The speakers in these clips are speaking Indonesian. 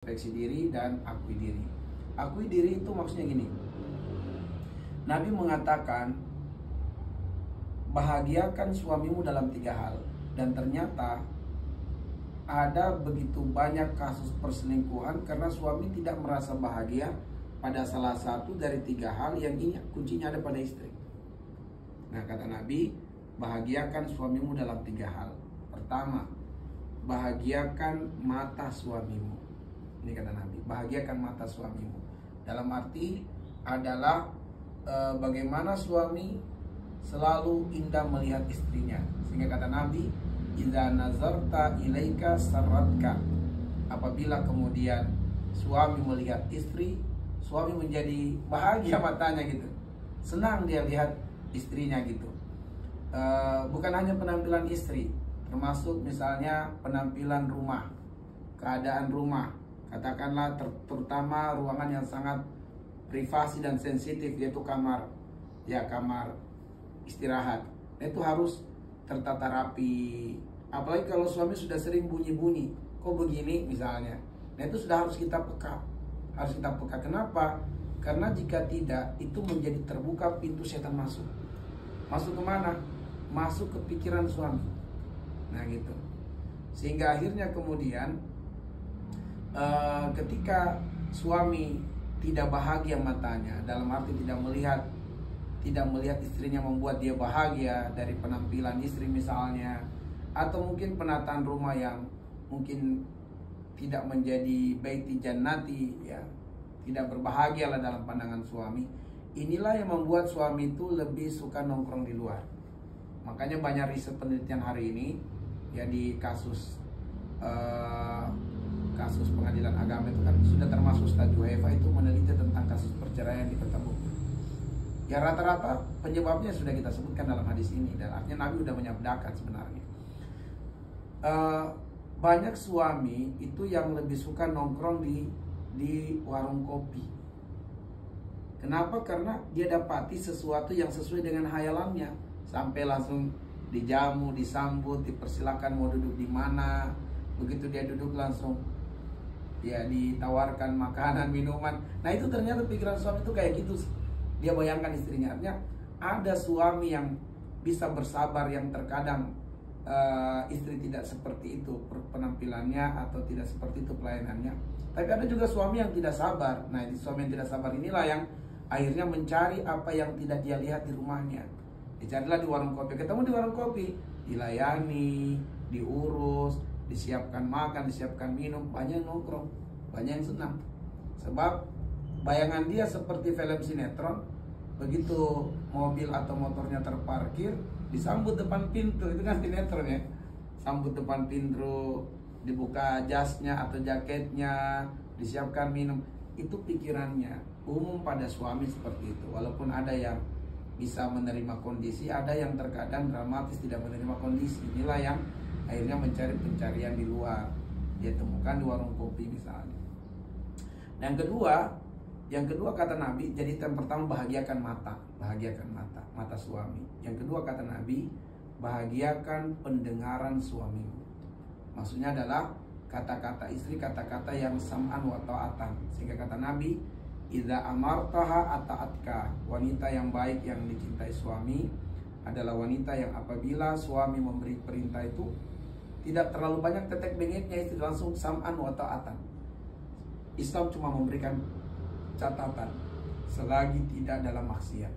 Introspeksi diri dan akui diri. Akui diri itu maksudnya gini. Nabi mengatakan, bahagiakan suamimu dalam 3 hal. Dan ternyata ada begitu banyak kasus perselingkuhan karena suami tidak merasa bahagia pada salah satu dari 3 hal yang ini kuncinya ada pada istri. Nah, kata Nabi, bahagiakan suamimu dalam 3 hal. Pertama, bahagiakan mata suamimu. Ini kata Nabi, bahagiakan mata suamimu. Dalam arti adalah bagaimana suami selalu indah melihat istrinya. Sehingga kata Nabi, idza nazarta ilaika sarratka. Apabila kemudian suami melihat istri, suami menjadi bahagia matanya gitu. Senang dia lihat istrinya gitu. Bukan hanya penampilan istri, termasuk misalnya penampilan rumah, keadaan rumah. Katakanlah terutama ruangan yang sangat privasi dan sensitif, yaitu kamar istirahat. Itu harus tertata rapi. Apalagi kalau suami sudah sering bunyi-bunyi, kok begini misalnya. Nah, itu sudah harus kita peka. Harus kita peka. Kenapa? Karena jika tidak, itu menjadi terbuka pintu setan masuk. Masuk kemana? Masuk ke pikiran suami. Nah gitu. Sehingga akhirnya kemudian ketika suami tidak bahagia matanya, dalam arti tidak melihat istrinya membuat dia bahagia dari penampilan istri misalnya, atau mungkin penataan rumah yang mungkin tidak menjadi baiti jannati, ya, tidak berbahagia lah dalam pandangan suami. Inilah yang membuat suami itu lebih suka nongkrong di luar. Makanya banyak riset penelitian hari ini ya di kasus pengadilan agama itu kan sudah termasuk studi UEFA itu meneliti tentang kasus perceraian di kota Bogor. Ya rata-rata penyebabnya sudah kita sebutkan dalam hadis ini, dan artinya Nabi sudah menyabdakan sebenarnya. Banyak suami itu yang lebih suka nongkrong di warung kopi. Kenapa? Karena dia dapati sesuatu yang sesuai dengan hayalannya, sampai langsung dijamu, disambut, dipersilakan mau duduk di mana. Begitu dia duduk langsung ya ditawarkan makanan, minuman. Nah itu ternyata pikiran suami itu kayak gitu. Dia bayangkan istrinya. Artinya ada suami yang bisa bersabar, yang terkadang istri tidak seperti itu penampilannya atau tidak seperti itu pelayanannya. Tapi ada juga suami yang tidak sabar. Nah suami yang tidak sabar inilah yang akhirnya mencari apa yang tidak dia lihat di rumahnya. Dicarilah di warung kopi. Ketemu di warung kopi, dilayani, diurus, disiapkan makan, disiapkan minum, banyak yang nongkrong, banyak yang senang. Sebab bayangan dia seperti film sinetron, begitu mobil atau motornya terparkir, disambut depan pintu, itu kan sinetron ya. Sambut depan pintu, dibuka jasnya atau jaketnya, disiapkan minum. Itu pikirannya. Umum pada suami seperti itu. Walaupun ada yang bisa menerima kondisi, ada yang terkadang dramatis tidak menerima kondisi. Inilah yang akhirnya mencari pencarian di luar. Dia temukan di warung kopi misalnya. Dan yang kedua kata Nabi, jadi yang pertama bahagiakan mata suami. Yang kedua kata Nabi, bahagiakan pendengaran suamimu. Maksudnya adalah kata-kata istri, kata-kata yang sam'an wa ta'atan. Sehingga kata Nabi, idza amartaha ata'atka. Wanita yang baik yang dicintai suami adalah wanita yang apabila suami memberi perintah itu tidak terlalu banyak tetek bengeknya, itu langsung sam'an wa ta'atan. Islam cuma memberikan catatan selagi tidak dalam maksiat.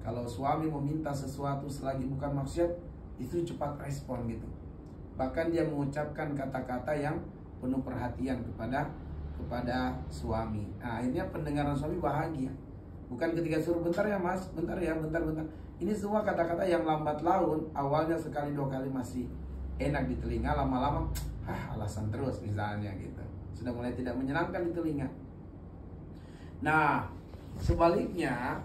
Kalau suami meminta sesuatu selagi bukan maksiat, itu cepat respon gitu. Bahkan dia mengucapkan kata-kata yang penuh perhatian kepada suami. Nah, akhirnya pendengaran suami bahagia. Bukan ketika suruh bentar ya mas, bentar. Ini semua kata-kata yang lambat laun, awalnya sekali 2 kali masih enak di telinga, lama-lama alasan terus misalnya gitu. Sudah mulai tidak menyenangkan di telinga. Nah, sebaliknya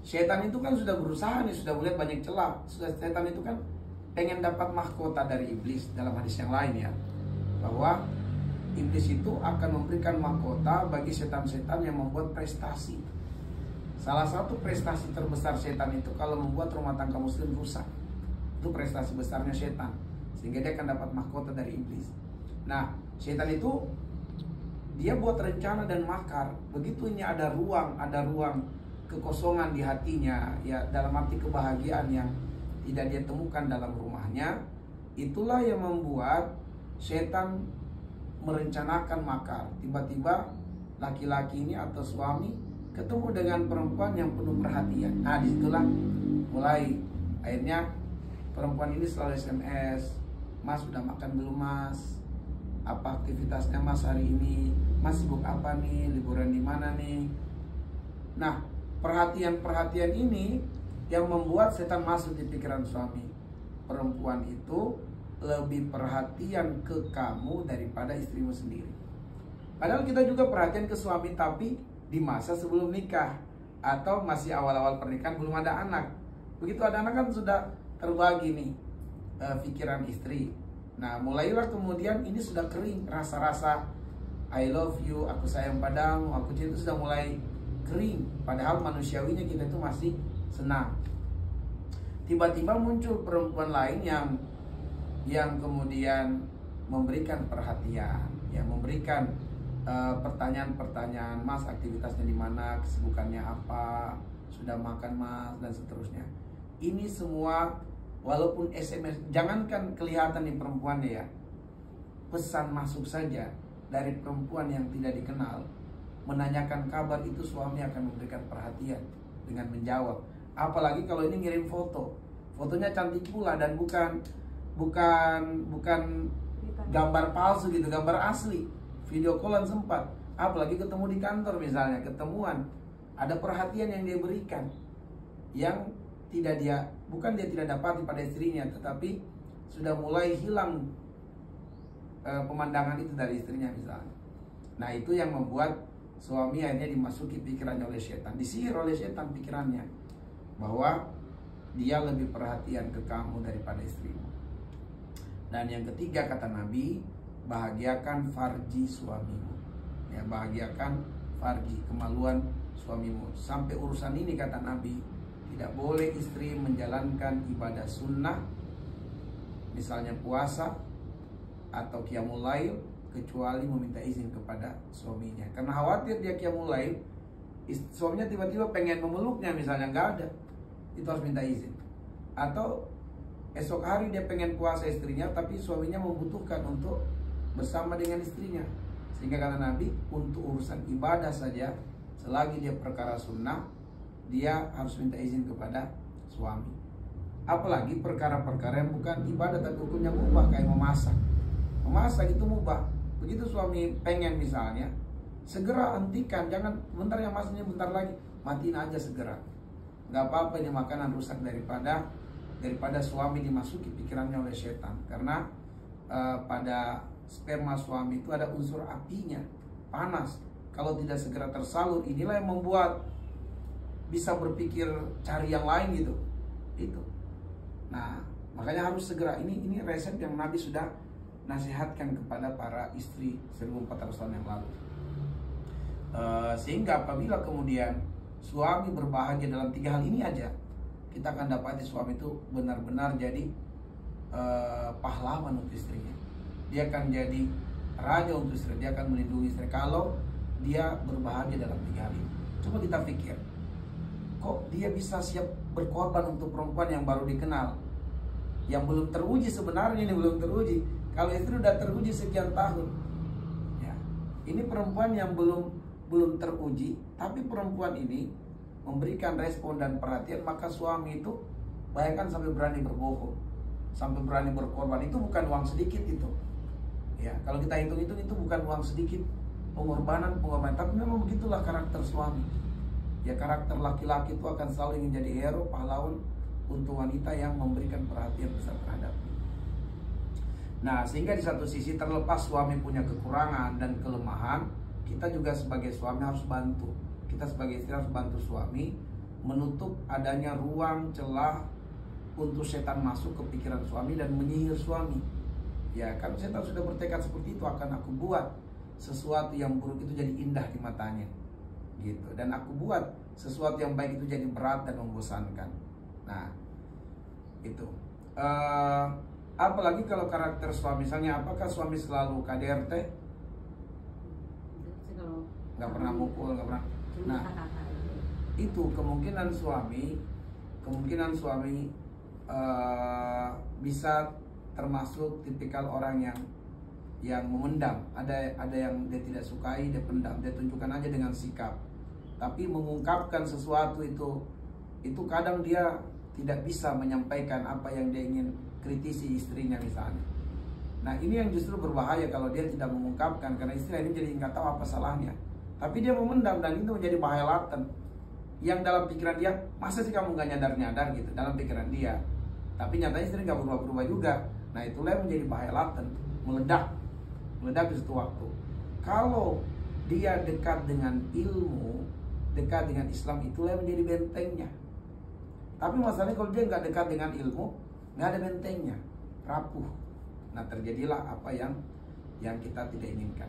setan itu kan sudah berusaha nih, sudah melihat banyak celah. Setan itu kan pengen dapat mahkota dari iblis. Dalam hadis yang lain ya, bahwa iblis itu akan memberikan mahkota bagi setan-setan yang membuat prestasi. Salah satu prestasi terbesar setan itu kalau membuat rumah tangga muslim rusak. Itu prestasi besarnya setan. Sehingga dia akan dapat mahkota dari iblis. Nah, setan itu dia buat rencana dan makar. Begitu ini ada ruang kekosongan di hatinya, ya dalam arti kebahagiaan yang tidak dia temukan dalam rumahnya, itulah yang membuat setan merencanakan makar. Tiba-tiba laki-laki ini atau suami ketemu dengan perempuan yang penuh perhatian. Nah, disitulah mulai akhirnya perempuan ini selalu SMS, "Mas sudah makan belum mas? Apa aktivitasnya mas hari ini? Mas sibuk apa nih? Liburan di mana nih?" Nah, perhatian-perhatian ini yang membuat setan masuk di pikiran suami. Perempuan itu lebih perhatian ke kamu daripada istrimu sendiri. Padahal kita juga perhatian ke suami, tapi di masa sebelum nikah atau masih awal-awal pernikahan, belum ada anak. Begitu ada anak kan sudah terbagi nih pikiran istri. Nah, mulailah kemudian ini sudah kering, rasa-rasa I love you, aku sayang padamu, aku cinta, itu sudah mulai kering. Padahal manusiawinya kita itu masih senang. Tiba-tiba muncul perempuan lain yang kemudian memberikan perhatian, yang memberikan pertanyaan-pertanyaan, "Mas aktivitasnya di mana, kesibukannya apa, sudah makan mas," dan seterusnya. Ini semua walaupun SMS, jangankan kelihatan di perempuannya ya, pesan masuk saja dari perempuan yang tidak dikenal menanyakan kabar, itu suami akan memberikan perhatian dengan menjawab. Apalagi kalau ini ngirim fotonya cantik pula dan bukan gambar palsu gitu, gambar asli. Video callan sempat, apalagi ketemu di kantor misalnya, ketemuan, ada perhatian yang dia berikan, yang bukan dia tidak dapati pada istrinya, tetapi sudah mulai hilang pemandangan itu dari istrinya misalnya. Nah, itu yang membuat suami akhirnya dimasuki pikirannya oleh setan, disihir oleh setan pikirannya, bahwa dia lebih perhatian ke kamu daripada istrimu. Dan yang ketiga kata Nabi, bahagiakan farji suamimu. Ya, bahagiakan farji, kemaluan suamimu. Sampai urusan ini kata Nabi, tidak boleh istri menjalankan ibadah sunnah, misalnya puasa atau qiyamul lail, kecuali meminta izin kepada suaminya. Karena khawatir dia qiyamul lail, suaminya tiba-tiba pengen memeluknya misalnya, nggak ada, itu harus minta izin. Atau esok hari dia pengen puasa istrinya, tapi suaminya membutuhkan untuk bersama dengan istrinya. Sehingga kata Nabi, untuk urusan ibadah saja, selagi dia perkara sunnah, dia harus minta izin kepada suami. Apalagi perkara-perkara yang bukan ibadah tapi hukumnya mubah, kayak memasak. Memasak itu mubah. Begitu suami pengen misalnya, segera hentikan, jangan bentar ya masaknya, bentar lagi, matiin aja segera. Gak apa-apa ini makanan rusak daripada suami dimasuki pikirannya oleh setan. Karena pada sperma suami itu ada unsur apinya, panas. Kalau tidak segera tersalur, inilah yang membuat bisa berpikir cari yang lain gitu. Itu. Nah, makanya harus segera. Ini resep yang Nabi sudah nasihatkan kepada para istri 1400 tahun yang lalu. Sehingga apabila kemudian suami berbahagia dalam 3 hal ini aja, kita akan dapati suami itu benar-benar jadi pahlawan untuk istrinya. Dia akan jadi raja untuk istri, dia akan melindungi istri kalau dia berbahagia dalam 3 hal ini. Coba kita pikir, kok dia bisa siap berkorban untuk perempuan yang baru dikenal, yang belum teruji sebenarnya, ini belum teruji. Kalau istri udah teruji sekian tahun, ya, ini perempuan yang belum teruji, tapi perempuan ini memberikan respon dan perhatian, maka suami itu bayangkan sampai berani berbohong, sampai berani berkorban. Itu bukan uang sedikit itu. Ya, kalau kita hitung-hitung itu bukan uang sedikit, pengorbanan, tapi memang begitulah karakter suami. Ya, karakter laki-laki itu akan selalu ingin jadi hero, pahlawan untuk wanita yang memberikan perhatian besar terhadapnya. Nah, sehingga di satu sisi terlepas suami punya kekurangan dan kelemahan, kita juga sebagai suami harus bantu. Kita sebagai istri harus bantu suami menutup adanya ruang celah untuk setan masuk ke pikiran suami dan menyihir suami. Ya, kan setan sudah bertekad seperti itu, akan aku buat sesuatu yang buruk itu jadi indah di matanya. Gitu. Dan aku buat sesuatu yang baik itu jadi berat dan membosankan. Nah, itu. Apalagi kalau karakter suami, misalnya apakah suami selalu KDRT? nggak pernah mukul, nggak pernah. Cuma Nah, kata-kata. itu kemungkinan suami bisa termasuk tipikal orang yang memendam. Ada yang dia tidak sukai, dia pendam, dia tunjukkan aja dengan sikap. Tapi mengungkapkan sesuatu itu kadang dia tidak bisa menyampaikan apa yang dia ingin kritisi istrinya misalnya. Nah, ini yang justru berbahaya kalau dia tidak mengungkapkan, karena istri ini jadi nggak tahu apa salahnya. Tapi dia memendam, dan itu menjadi bahaya laten. Yang dalam pikiran dia, masa sih kamu nggak nyadar-nyadar gitu, dalam pikiran dia. Tapi nyatanya istri nggak berubah-berubah juga. Nah, itulah yang menjadi bahaya laten, meledak di suatu waktu. Kalau dia dekat dengan ilmu, dekat dengan Islam, itulah yang menjadi bentengnya. Tapi masalahnya kalau dia nggak dekat dengan ilmu, nggak ada bentengnya, rapuh. Nah, terjadilah apa yang kita tidak inginkan.